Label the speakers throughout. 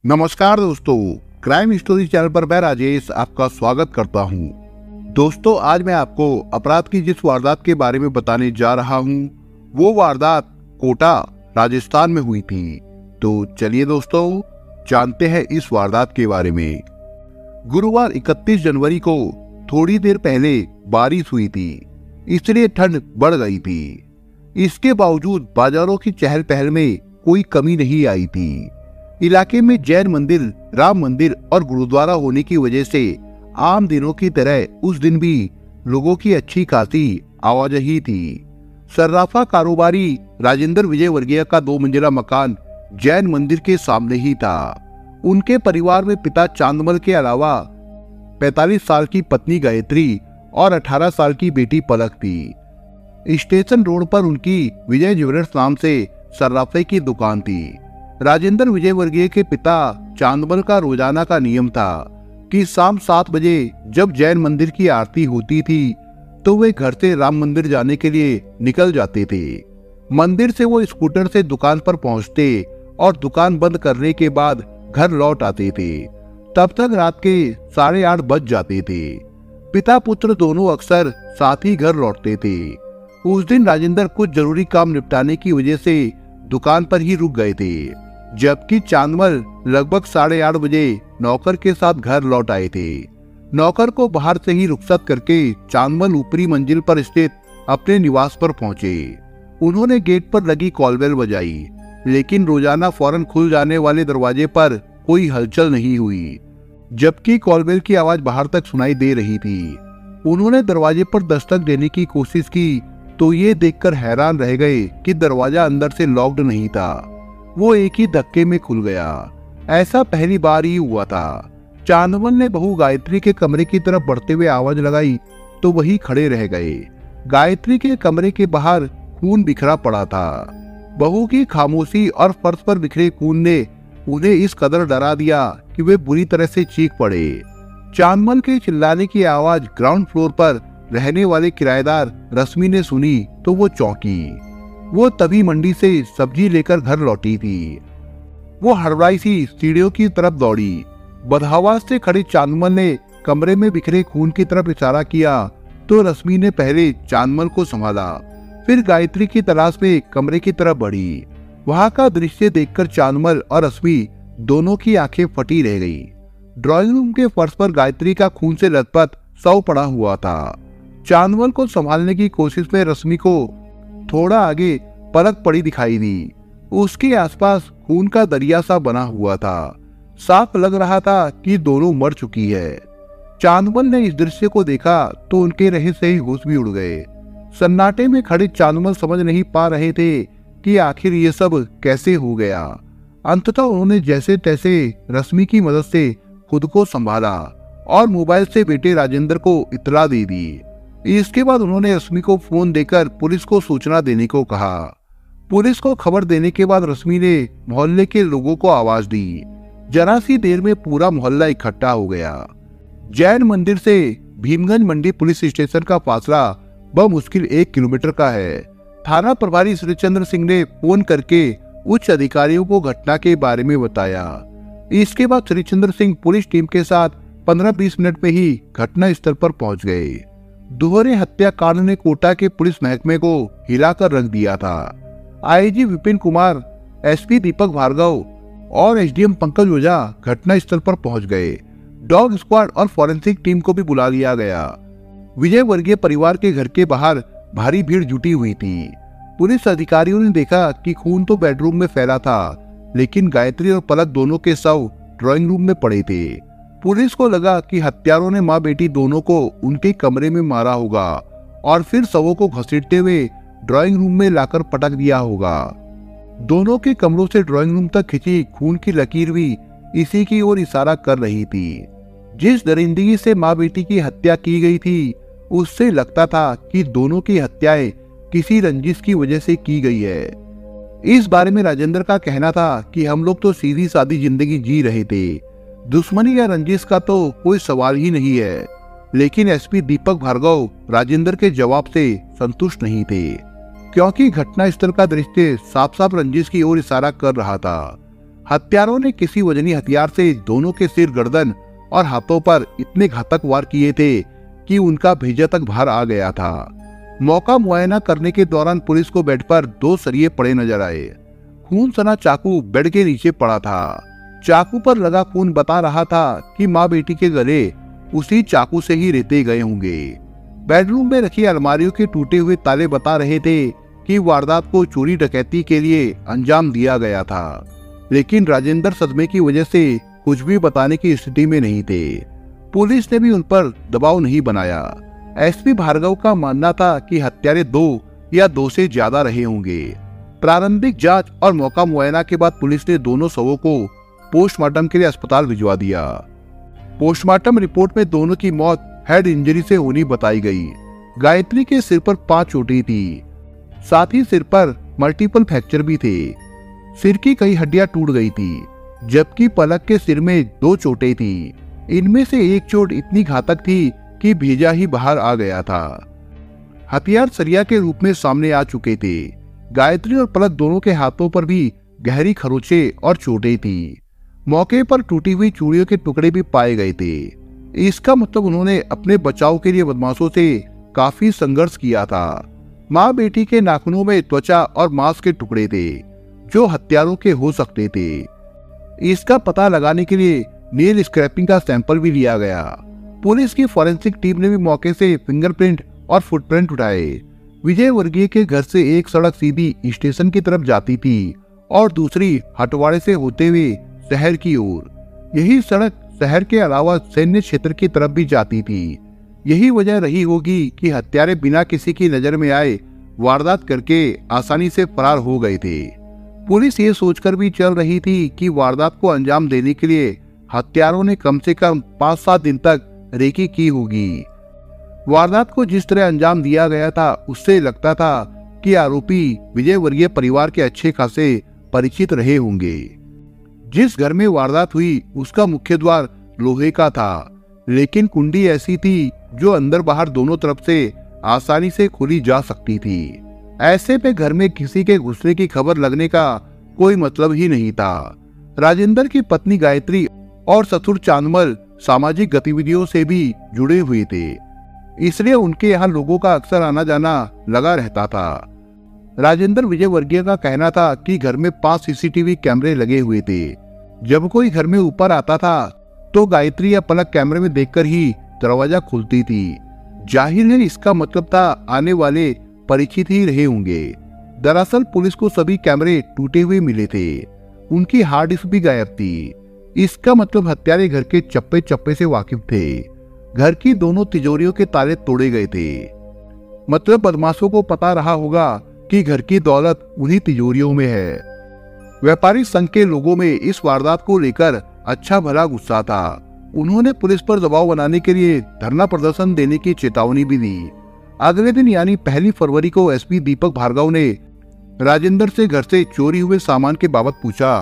Speaker 1: नमस्कार दोस्तों, crime story channel पर मैं राजेश आपका स्वागत करता हूं। दोस्तों, आज मैं आपको अपराध की जिस वारदात के बारे में बताने जा रहा हूं, वो वारदात कोटा राजस्थान में हुई थी। तो चलिए दोस्तों, जानते हैं इस वारदात के बारे में। गुरुवार 31 जनवरी को थोड़ी देर पहले बारिश हुई थी, इसलिए ठंड बढ़ गई थी। इसके बावजूद बाजारों की चहल पहल में कोई कमी नहीं आई थी। इलाके में जैन मंदिर, राम मंदिर और गुरुद्वारा होने की वजह से आम दिनों की तरह उस दिन भी लोगों की अच्छी खासी आवाजाही थी। सर्राफा कारोबारी राजेंद्र विजय वर्गीय का 2 मंजिला मकान जैन मंदिर के सामने ही था। उनके परिवार में पिता चांदमल के अलावा 45 साल की पत्नी गायत्री और 18 साल की बेटी पलक थी। स्टेशन रोड पर उनकी विजय ज्वेलर्स नाम से सर्राफे की दुकान थी। राजेंद्र विजय वर्गीय के पिता चांदमल का रोजाना का नियम था कि शाम 7 बजे जब जैन मंदिर की आरती होती थी तो वे घर से राम मंदिर जाने के लिए निकल जाते थे। मंदिर से वो स्कूटर से दुकान पर पहुंचते और दुकान बंद करने के बाद घर लौट आते थे। तब तक रात के 8:30 बज जाते थे। पिता पुत्र दोनों अक्सर साथ ही घर लौटते थे। उस दिन राजेंद्र कुछ जरूरी काम निपटाने की वजह से दुकान पर ही रुक गए थे, जबकि चांदमल लगभग 8:30 बजे नौकर के साथ घर लौट आए थे। नौकर को बाहर से ही रुखसत करके चांदमल ऊपरी मंजिल पर स्थित अपने निवास पर पहुंचे। उन्होंने गेट पर लगी कॉलबेल बजाई, लेकिन रोजाना फौरन खुल जाने वाले दरवाजे पर कोई हलचल नहीं हुई, जबकि कॉलबेल की आवाज बाहर तक सुनाई दे रही थी। उन्होंने दरवाजे पर दस्तक देने की कोशिश की तो ये देखकर हैरान रह गए कि दरवाजा अंदर से लॉक्ड नहीं था। वो एक ही धक्के में खुल गया। ऐसा पहली बार ही हुआ था। चांदमल ने बहू गायत्री के कमरे की तरफ बढ़ते हुए आवाज लगाई तो वही खड़े रह गए। गायत्री के कमरे के बाहर खून बिखरा पड़ा था। बहू की खामोशी और फर्श पर बिखरे खून ने उन्हें इस कदर डरा दिया कि वे बुरी तरह से चीख पड़े। चांदमल के चिल्लाने की आवाज ग्राउंड फ्लोर पर रहने वाले किराएदार रश्मि ने सुनी तो वो चौंकी। वो तभी मंडी से सब्जी लेकर घर लौटी थी। वो हड़बड़ाई सी सीढ़ियों की तरफ दौड़ी। बदहवास से खड़े चांदमल ने कमरे में बिखरे खून की तरफ इशारा किया तो रश्मि ने पहले चांदमल को संभाला, फिर गायत्री की तलाश में कमरे की तरफ बढ़ी। वहां का दृश्य देखकर चांदमल और रश्मि दोनों की आंखें फटी रह गई। ड्राइंग रूम के फर्श पर गायत्री का खून से लथपथ शव पड़ा हुआ था। चांदमल को संभालने की कोशिश में रश्मि को थोड़ा आगे पलक पड़ी दिखाई दी। उसके आसपास खून का दरिया सा बना हुआ था। साफ लग रहा था कि दोनों मर चुकी है। चांदमल ने इस दृश्य को देखा तो उनके रहे से ही होश भी उड़ गए। सन्नाटे में खड़े चांदमल समझ नहीं पा रहे थे कि आखिर ये सब कैसे हो गया। अंततः उन्होंने जैसे तैसे रश्मि की मदद से खुद को संभाला और मोबाइल से बेटे राजेंद्र को इत्तला दे दी। इसके बाद उन्होंने रश्मि को फोन देकर पुलिस को सूचना देने को कहा। पुलिस को खबर देने के बाद रश्मि ने मोहल्ले के लोगों को आवाज दी। जरा सी देर में पूरा मोहल्ला इकट्ठा हो गया। जैन मंदिर से भीमगंज मंडी पुलिस स्टेशन का फासला बमुश्किल 1 किलोमीटर का है। थाना प्रभारी श्रीचंद्र सिंह ने फोन करके उच्च अधिकारियों को घटना के बारे में बताया। इसके बाद श्रीचंद्र सिंह पुलिस टीम के साथ 15-20 मिनट में ही घटना स्थल पर पहुंच गए। दोहरे हत्याकांड ने कोटा के पुलिस महकमे को हिलाकर रख दिया था। आईजी विपिन कुमार, एसपी दीपक भार्गव और एसडीएम पंकज ओझा घटना स्थल पर पहुंच गए। डॉग स्क्वाड और फॉरेंसिक टीम को भी बुला लिया गया। विजय वर्गीय परिवार के घर के बाहर भारी भीड़ जुटी हुई थी। पुलिस अधिकारियों ने देखा कि खून तो बेडरूम में फैला था, लेकिन गायत्री और पलक दोनों के शव ड्राइंग रूम में पड़े थे। पुलिस को लगा कि हत्यारों ने माँ बेटी दोनों को उनके कमरे में मारा होगा और फिर शवों को घसीटते हुए ड्राइंग रूम में लाकर पटक दिया होगा। दोनों के कमरों से ड्राइंग रूम तक खिंची खून की लकीर भी इसी की ओर इशारा कर रही थी। जिस दरिंदगी से माँ बेटी की हत्या की गई थी, उससे लगता था कि दोनों की हत्याएं किसी रंजिश की वजह से की गई है। इस बारे में राजेंद्र का कहना था कि हम लोग तो सीधी सादी जिंदगी जी रहे थे, दुश्मनी या रंजिश का तो कोई सवाल ही नहीं है। लेकिन एसपी दीपक भार्गव राजेंद्र के जवाब से संतुष्ट नहीं थे, क्योंकि घटना स्थल का दृश्य साफ साफ रंजिश की ओर इशारा कर रहा था। हत्यारों ने किसी वजनी हथियार से दोनों के सिर, गर्दन और हाथों पर इतने घातक वार किए थे कि उनका भेजा तक बाहर आ गया था। मौका मुआयना करने के दौरान पुलिस को बेड पर 2 सरिये पड़े नजर आए। खून सना चाकू बेड के नीचे पड़ा था। चाकू पर लगा खून बता रहा था कि माँ बेटी के गले उसी चाकू से ही रेते गए होंगे। बेडरूम में रखी अलमारियों के टूटे हुए ताले बता रहे थे कि वारदात को चोरी डकैती के लिए अंजाम दिया गया था। लेकिन राजेंद्र सदमे की वजह से कुछ भी बताने की स्थिति में नहीं थे। पुलिस ने भी उन पर दबाव नहीं बनाया। एसपी भार्गव का मानना था कि हत्यारे 2 या 2 से ज्यादा रहे होंगे। प्रारंभिक जांच और मौका मुआयना के बाद पुलिस ने दोनों शवों को पोस्टमार्टम के लिए अस्पताल भिजवा दिया। पोस्टमार्टम रिपोर्ट में दोनों की मौत हेड इंजरी से होनी बताई गई। गायत्री के सिर पर 5 चोटें थी, साथ ही सिर पर मल्टीपल फ्रैक्चर भी थे। सिर की कई हड्डियां टूट गई थी, जबकि पलक के सिर में 2 चोटें थी। इनमें से एक चोट इतनी घातक थी कि भेजा ही बाहर आ गया था। हथियार सरिया के रूप में सामने आ चुके थे। गायत्री और पलक दोनों के हाथों पर भी गहरी खरोंचें और चोटें थी। मौके पर टूटी हुई चूड़ियों के टुकड़े भी पाए गए थे। इसका मतलब उन्होंने अपने बचाव के लिए बदमाशों से काफी संघर्ष किया था। माँ बेटी के नाखूनों में त्वचा और मांस के टुकड़े थे जो हत्यारों के हो सकते थे। इसका पता लगाने के लिए नेल स्क्रैपिंग का सैंपल भी लिया गया। पुलिस की फॉरेंसिक टीम ने भी मौके से फिंगरप्रिंट और फुटप्रिंट उठाए। विजय वर्गीय के घर से एक सड़क सीधी स्टेशन की तरफ जाती थी और दूसरी हटवाड़े से होते हुए शहर की ओर। यही सड़क शहर के अलावा सैन्य क्षेत्र की तरफ भी जाती थी। यही वजह रही होगी कि हत्यारे बिना किसी की नजर में आए वारदात करके आसानी से फरार हो गए थे। पुलिस ये सोचकर भी चल रही थी कि वारदात को अंजाम देने के लिए हत्यारों ने कम से कम 5-7 दिन तक रेकी की होगी। वारदात को जिस तरह अंजाम दिया गया था उससे लगता था कि आरोपी विजय वर्गीय परिवार के अच्छे खासे परिचित रहे होंगे। जिस घर में वारदात हुई उसका मुख्य द्वार लोहे का था, लेकिन कुंडी ऐसी थी जो अंदर बाहर दोनों तरफ से आसानी से खोली जा सकती थी। ऐसे में घर में किसी के घुसने की खबर लगने का कोई मतलब ही नहीं था। राजेंद्र की पत्नी गायत्री और ससुर चांदमल सामाजिक गतिविधियों से भी जुड़े हुए थे, इसलिए उनके यहाँ लोगों का अक्सर आना जाना लगा रहता था। राजेंद्र विजय वर्गीय का कहना था कि घर में 5 सीसीटीवी कैमरे लगे हुए थे। जब कोई घर में ऊपर आता था तो गायत्री या पलक कैमरे में देखकर ही दरवाजा खुलती थी। जाहिर है इसका मतलब था आने वाले परिचित ही रहे होंगे। दरअसल पुलिस को सभी कैमरे टूटे हुए मिले थे। उनकी हार्ड डिस्क भी गायब थी। इसका मतलब हत्यारे घर के चप्पे चप्पे से वाकिफ थे। घर की दोनों तिजोरियों के ताले तोड़े गए थे। मतलब बदमाशों को पता रहा होगा कि घर की दौलत उन्हीं तिजोरियों में है। व्यापारी संघ के लोगों में इस वारदात को लेकर अच्छा भला गुस्सा था। उन्होंने पुलिस पर दबाव बनाने के लिए धरना प्रदर्शन देने की चेतावनी भी दी। अगले दिन यानी 1 फरवरी को एसपी दीपक भार्गव ने राजेंद्र से घर से चोरी हुए सामान के बाबत पूछा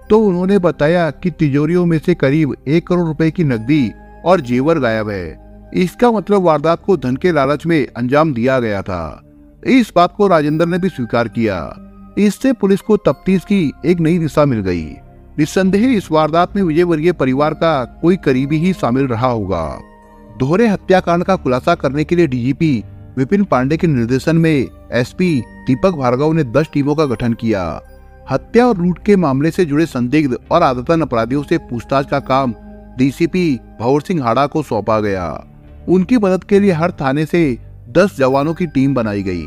Speaker 1: तो उन्होंने बताया कि तिजोरियों में से करीब 1 करोड़ रुपए की नकदी और जेवर गायब है। इसका मतलब वारदात को धन के लालच में अंजाम दिया गया था। इस बात को राजेंद्र ने भी स्वीकार किया। इससे पुलिस को तफ्तीश की एक नई दिशा मिल गई। निस्संदेह इस वारदात में विजय वर्गीय परिवार का कोई करीबी ही शामिल रहा होगा। दोहरे हत्याकांड का खुलासा करने के लिए डीजीपी विपिन पांडे के निर्देशन में एसपी दीपक भार्गव ने 10 टीमों का गठन किया। हत्या और लूट के मामले से जुड़े संदिग्ध और आदतन अपराधियों से पूछताछ का काम डीसीपी भवर सिंह हाड़ा को सौंपा गया। उनकी मदद के लिए हर थाने से 10 जवानों की टीम बनाई गई।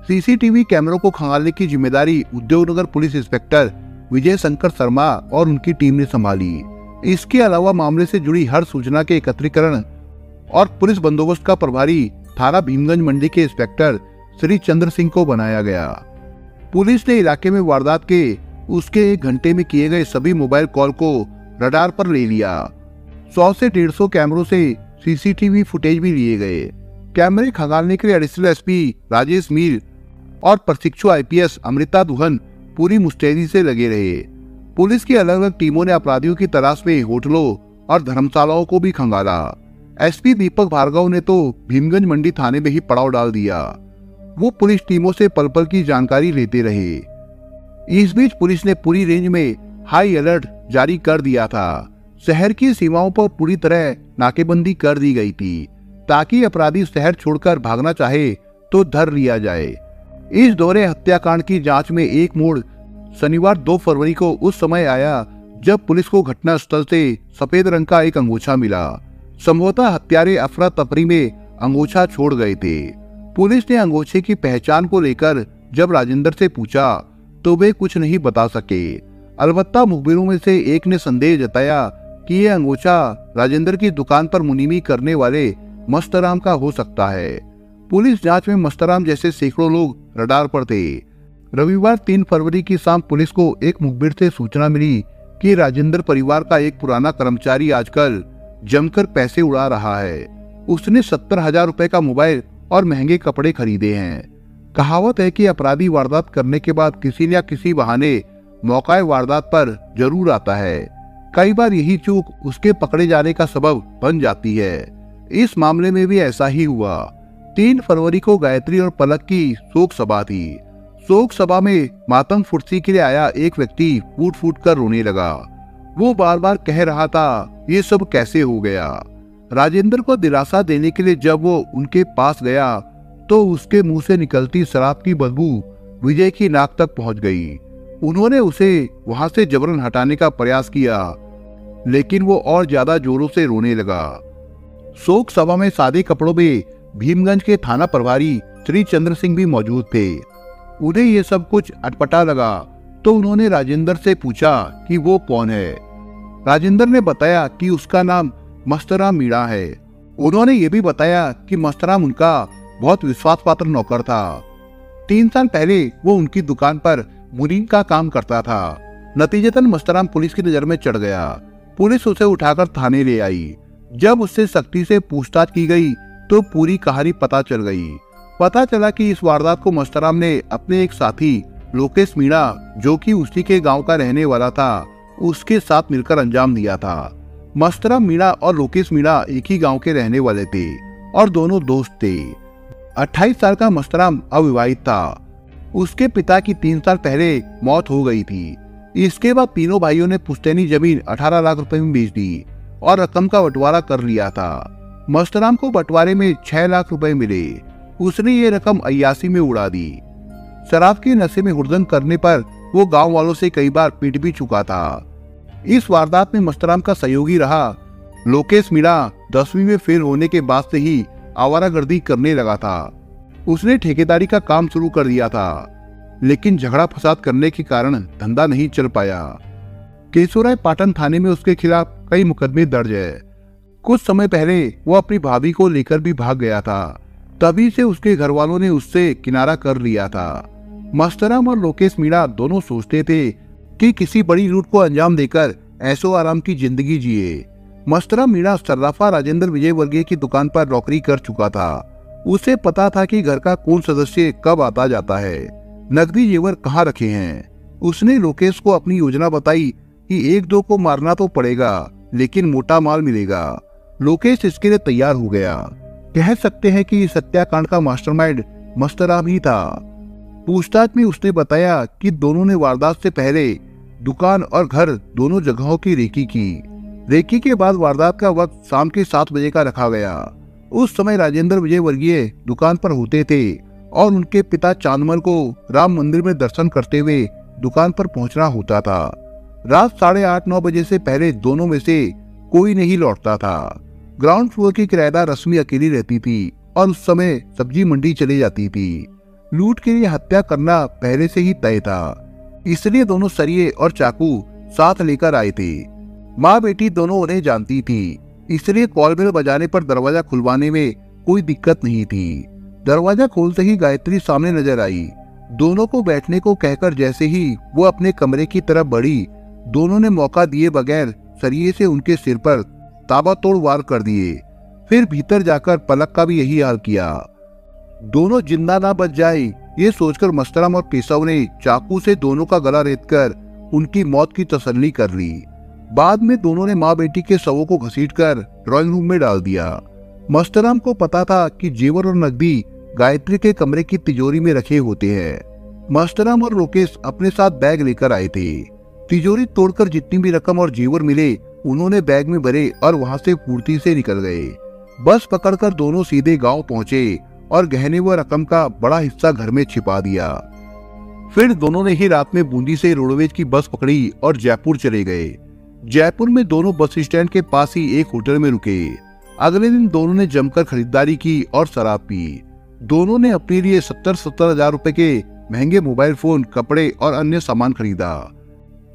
Speaker 1: सीसीटीवी कैमरों को खंगालने की जिम्मेदारी उद्योगनगर पुलिस इंस्पेक्टर विजय शंकर शर्मा और उनकी टीम ने संभाली। इसके अलावा मामले से जुड़ी हर सूचना के एकत्रीकरण और पुलिस बंदोबस्त का प्रभारी थाना भीमगंज मंडी के इंस्पेक्टर श्री चंद्र सिंह को बनाया गया। पुलिस ने इलाके में वारदात के उसके 1 घंटे में किए गए सभी मोबाइल कॉल को रडार पर ले लिया। 100 से 150 कैमरों से सीसीटीवी फुटेज भी लिए गए। कैमरे खंगालने के लिए एडिशनल एसपी राजेश मीर और प्रशिक्षु आईपीएस अमृता दुहन पूरी मुस्तैदी से लगे रहे। पुलिस की अलग अलग टीमों ने अपराधियों की तलाश में होटलों और धर्मशालाओं को भी खंगाला। एसपी दीपक भार्गव ने तो भीमगंज मंडी थाने में ही पड़ाव डाल दिया। वो पुलिस टीमों से पल पल की जानकारी लेते रहे। इस बीच पुलिस ने पूरी रेंज में हाई अलर्ट जारी कर दिया था। शहर की सीमाओं पर पूरी तरह नाकेबंदी कर दी गई थी ताकि अपराधी शहर छोड़कर भागना चाहे तो धर लिया जाए। इस दौरे हत्याकांड की जांच में एक मोड़ शनिवार 2 फरवरी को उस समय आया जब पुलिस को घटना स्थल से सफेद रंग का एक अंगोछा मिला। संभवतः हत्यारे अफरा तफरी में अंगोछा छोड़ गए थे। पुलिस ने अंगोछे की पहचान को लेकर जब राजेंद्र से पूछा तो वे कुछ नहीं बता सके। अलबत्ता मुखबिरों में से एक ने संदेह जताया कि यह अंगोछा राजेंद्र की दुकान पर मुनीमी करने वाले मस्तराम का हो सकता है। पुलिस जांच में मस्तराम जैसे सैकड़ों लोग रडार पर थे। रविवार 3 फरवरी की शाम पुलिस को एक मुखबिर से सूचना मिली कि राजेंद्र परिवार का एक पुराना कर्मचारी आजकल जमकर पैसे उड़ा रहा है। उसने 70,000 रुपए का मोबाइल और महंगे कपड़े खरीदे हैं। कहावत है कि अपराधी वारदात करने के बाद किसी न किसी बहाने मौका वारदात पर जरूर आता है। कई बार यही चूक उसके पकड़े जाने का सबब बन जाती है। इस मामले में भी ऐसा ही हुआ। 3 फरवरी को गायत्री और पलक की शोक सभा थी। शोक सभा में मातम फुर्सी के लिए आया एक व्यक्ति फूट फूट कर रोने लगा। वो बार बार कह रहा था ये सब कैसे हो गया। राजेंद्र को दिलासा देने के लिए जब वो उनके पास गया तो उसके मुंह से निकलती शराब की बदबू विजय की नाक तक पहुंच गई। उन्होंने उसे वहां से जबरन हटाने का प्रयास किया, लेकिन वो और ज्यादा जोरों से रोने लगा। शोक सभा में सादे कपड़ों में भीमगंज के थाना प्रभारी श्री चंद्र सिंह भी मौजूद थे। उन्हें ये सब कुछ अटपटा लगा तो उन्होंने राजेंद्र से पूछा कि वो कौन है। राजेंद्र ने बताया कि उसका नाम मस्तराम मीणा है। उन्होंने ये भी बताया कि मस्तराम उनका बहुत विश्वास पात्र नौकर था। 3 साल पहले वो उनकी दुकान पर मुनीम का काम करता था। नतीजतन मस्तराम पुलिस की नजर में चढ़ गया। पुलिस उसे उठाकर थाने ले आई। जब उससे सख्ती से पूछताछ की गई तो पूरी कहानी पता चल गई। पता चला कि इस वारदात को मस्तराम ने अपने एक साथी लोकेश मीणा, जो कि उसी के गांव का रहने वाला था, उसके साथ मिलकर अंजाम दिया था। मस्तराम मीणा और लोकेश मीणा एक ही गांव के रहने वाले थे और दोनों दोस्त थे। 28 साल का मस्तराम अविवाहित था। उसके पिता की 3 साल पहले मौत हो गई थी। इसके बाद तीनों भाइयों ने पुश्तैनी जमीन 18 लाख रुपए में बेच दी और रकम का बंटवारा कर लिया था। मस्तराम को बंटवारे में 6 लाख रुपए मिले। उसने ये रकम अय्यासी में उड़ा दी। शराब के नशे में हुड़दंग करने पर वो गांव वालों से कई बार पीट भी चुका था। इस वारदात में मस्तराम का सहयोगी रहा लोकेश मीणा 10वीं में फेल होने के बाद से ही आवारागर्दी करने लगा था। उसने ठेकेदारी का काम शुरू कर दिया था, लेकिन झगड़ा फसाद करने के कारण धंधा नहीं चल पाया। केशोराय पाटन थाने में उसके खिलाफ कई मुकदमे दर्ज है। कुछ समय पहले वो अपनी भाभी को लेकर भी भाग गया था। तभी से उसके घर वालों ने उससे किनारा कर लिया था। मस्तराम और लोकेश मीणा दोनों सोचते थे कि किसी बड़ी लूट को अंजाम देकर ऐशो आराम की जिंदगी जिए। मस्तराम मीणा सर्राफा राजेंद्र विजय वर्गीय की दुकान पर नौकरी कर चुका था। उसे पता था कि घर का कौन सदस्य कब आता जाता है, नकदी जेवर कहाँ रखे हैं। उसने लोकेश को अपनी योजना बताई कि 1-2 को मारना तो पड़ेगा, लेकिन मोटा माल मिलेगा। लोकेश इसके लिए तैयार हो गया। कह सकते हैं कि इस हत्याकांड का मास्टरमाइंड मस्तराम ही था। पूछताछ में उसने बताया कि दोनों ने वारदात से पहले दुकान और घर दोनों जगहों की रेकी की। रेकी के बाद वारदात का वक्त शाम के 7 बजे का रखा गया। उस समय राजेंद्र विजय वर्गीय दुकान पर होते थे और उनके पिता चांदमल को राम मंदिर में दर्शन करते हुए दुकान पर पहुंचना होता था। रात 8:30-9 बजे से पहले दोनों में से कोई नहीं लौटता था। ग्राउंड फ्लोर की किराएदार रश्मि अकेली रहती थी और उस समय सब्जी मंडी चली जाती थी। लूट के लिए हत्या करना पहले से ही तय था, इसलिए दोनों सरिये और चाकू साथ लेकर आए थे। माँ बेटी दोनों उन्हें जानती थी, इसलिए कॉल बेल बजाने पर दरवाजा खुलवाने में कोई दिक्कत नहीं थी। दरवाजा खोलते ही गायत्री सामने नजर आई। दोनों को बैठने को कहकर जैसे ही वो अपने कमरे की तरफ बढ़ी, दोनों ने मौका दिए बगैर सरिये से उनके सिर पर ताबड़तोड़ वार कर दिए। फिर भीतर जाकर पलक का भी यही हाल किया। दोनों जिंदा ना बच जाए, ये सोचकर मस्तराम और केशव ने चाकू से दोनों का गला रेतकर उनकी मौत की तसल्ली कर ली। बाद में दोनों ने माँ बेटी के शवों को घसीटकर ड्राइंग रूम में डाल दिया। मस्तराम को पता था कि जेवर और नकदी गायत्री के कमरे की तिजोरी में रखे होते हैं। मस्तराम और लोकेश अपने साथ बैग लेकर आए थे। तिजोरी तोड़कर जितनी भी रकम और जेवर मिले उन्होंने बैग में भरे और वहां से फुर्ती से निकल गए। बस पकड़कर दोनों सीधे गांव पहुंचे और गहने व रकम का बड़ा हिस्सा घर में छिपा दिया। फिर दोनों ने ही रात में बूंदी से रोडवेज की बस पकड़ी और जयपुर चले गए। जयपुर में दोनों बस स्टैंड के पास ही एक होटल में रुके। अगले दिन दोनों ने जमकर खरीदारी की और शराब पी। दोनों ने अपने लिए 70-70 हजार रुपए के महंगे मोबाइल फोन, कपड़े और अन्य सामान खरीदा।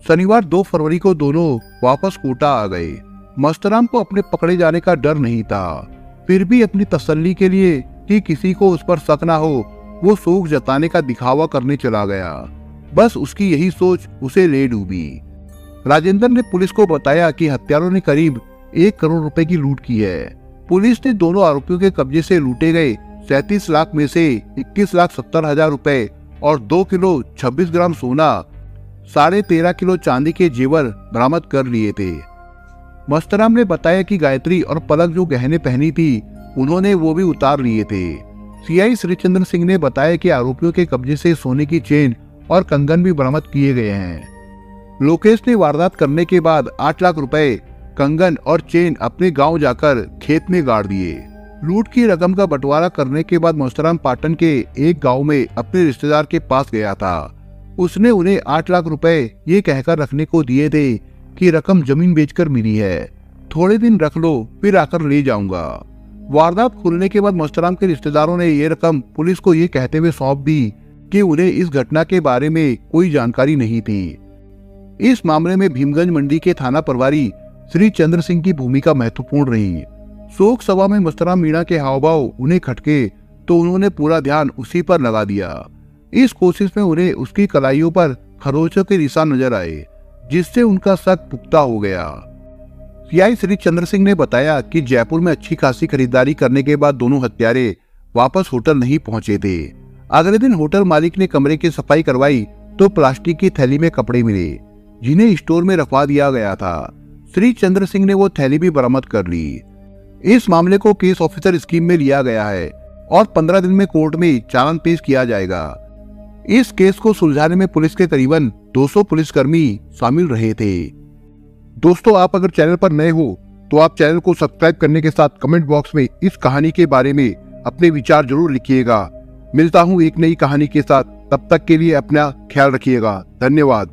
Speaker 1: शनिवार 2 फरवरी को दोनों वापस कोटा आ गए। मस्तराम को अपने पकड़े जाने का डर नहीं था, फिर भी अपनी तसल्ली के लिए कि किसी को उस पर शक ना हो, वो शोक जताने का दिखावा करने चला गया। बस उसकी यही सोच उसे ले डूबी। राजेंद्र ने पुलिस को बताया कि हत्यारों ने करीब 1 करोड़ रुपए की लूट की है। पुलिस ने दोनों आरोपियों के कब्जे से लूटे गए 37 लाख में से 21,70,000 रुपए और 2 किलो 26 ग्राम सोना, 13.5 किलो चांदी के जेवर बरामद कर लिए थे। मस्तराम ने बताया कि गायत्री और पलक जो गहने पहनी थी उन्होंने वो भी उतार लिए थे। सीआई श्रीचंद्र सिंह ने बताया कि आरोपियों के कब्जे से सोने की चेन और कंगन भी बरामद किए गए हैं। लोकेश ने वारदात करने के बाद 8 लाख रुपए, कंगन और चेन अपने गांव जाकर खेत में गाड़ दिए। लूट की रकम का बंटवारा करने के बाद मस्तराम पाटन के एक गांव में अपने रिश्तेदार के पास गया था। उसने उन्हें 8 लाख रुपए ये कहकर रखने को दिए थे कि रकम जमीन बेचकर मिली है, थोड़े दिन रख लो, फिर आकर ले जाऊंगा। वारदात खुलने के बाद मस्तराम के रिश्तेदारों ने ये रकम पुलिस को ये कहते हुए सौंप दी कि उन्हें इस घटना के बारे में कोई जानकारी नहीं थी। इस मामले में भीमगंज मंडी के थाना प्रभारी श्री चंद्र सिंह की भूमिका महत्वपूर्ण रही। शोक सभा में मस्तराम मीणा के हाव भाव उन्हें खटके तो उन्होंने पूरा ध्यान उसी पर लगा दिया। इस कोशिश में उन्हें उसकी कलाइयों पर खरोचों के निशान नजर आए, जिससे उनका शक पुख्ता हो गया। सीआई श्री चंद्र सिंह ने बताया कि जयपुर में अच्छी खासी खरीदारी करने के बाद दोनों हत्यारे वापस होटल नहीं पहुंचे थे। अगले दिन होटल मालिक ने कमरे की सफाई करवाई तो प्लास्टिक की थैली में कपड़े मिले, जिन्हें स्टोर में रखवा दिया गया था। श्री चंद्र सिंह ने वो थैली भी बरामद कर ली। इस मामले को केस ऑफिसर स्कीम में लिया गया है और 15 दिन में कोर्ट में चालान पेश किया जाएगा। इस केस को सुलझाने में पुलिस के करीबन 200 पुलिसकर्मी शामिल रहे थे। दोस्तों, आप अगर चैनल पर नए हो तो आप चैनल को सब्सक्राइब करने के साथ कमेंट बॉक्स में इस कहानी के बारे में अपने विचार जरूर लिखिएगा। मिलता हूँ एक नई कहानी के साथ, तब तक के लिए अपना ख्याल रखिएगा। धन्यवाद।